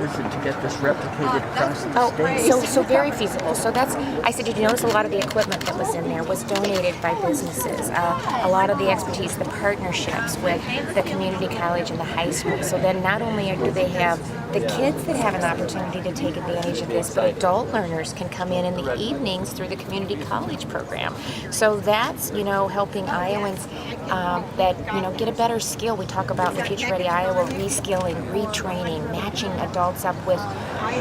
is it to get this replicated across the state? So very feasible. So I said, did you notice a lot of the equipment that was in there was donated by businesses? A lot of the expertise, the partnerships with the community college and the high school. So then not only do they have the kids that have an opportunity to take advantage of this, but adult learners can come in the evenings through the community college program. So that's, helping Iowans that, get a better skill. We talk about the Future Ready Iowa reskilling, retraining, matching adults up with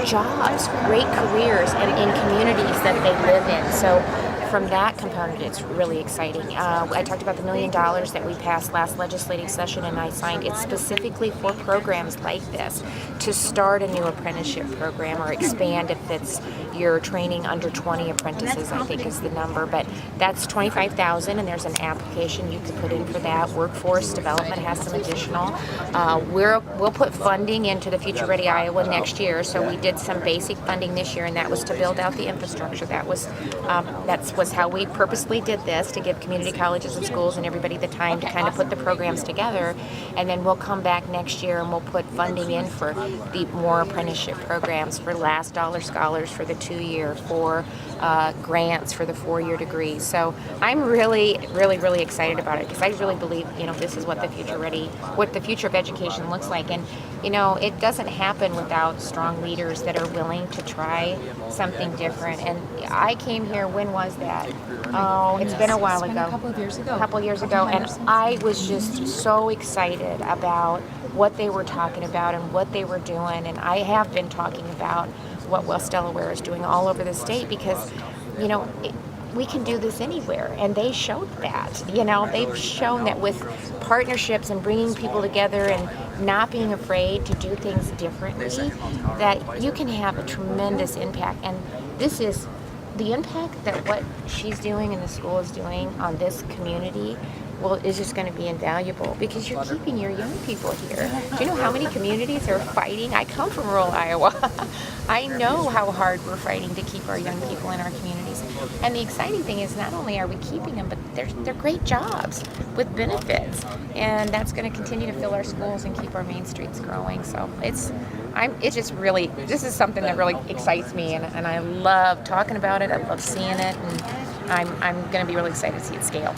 jobs, great careers, and in communities that they live in. So from that component, it's really exciting. I talked about the $1 million that we passed last legislative session, and I signed it specifically for programs like this to start a new apprenticeship program or expand if it's you're training under 20 apprentices, I think is the number. But that's $25,000, and there's an application you can put in for that. Workforce Development has some additional. We'll put funding into the Future Ready Iowa next year. So we did some basic funding this year, and that was to build out the infrastructure. That was how we purposely did this, to give community colleges and schools and everybody the time to kind of put the programs together. And then we'll come back next year and we'll put funding in for the more apprenticeship programs, for last dollar scholars for the 2-year, for grants for the 4-year degrees. So I'm really, really, really excited about it because I really believe, this is what the future of education looks like. And, it doesn't happen without strong leaders that are willing to try something different. And I came here, when was that? Oh, it's been a while ago. A couple of years ago. And I was just so excited about what they were talking about and what they were doing. And I have been talking about what West Delaware is doing all over the state because, we can do this anywhere, and they showed that. They've shown that with partnerships and bringing people together and not being afraid to do things differently, that you can have a tremendous impact. And this is the impact that what she's doing and the school is doing on this community is just going to be invaluable because you're keeping your young people here. Do you know how many communities are fighting? I come from rural Iowa. I know how hard we're fighting to keep our young people in our communities. And the exciting thing is not only are we keeping them, but they're great jobs with benefits. And that's going to continue to fill our schools and keep our main streets growing. So this is something that really excites me, and I love talking about it. I love seeing it, and I'm going to be really excited to see it scale.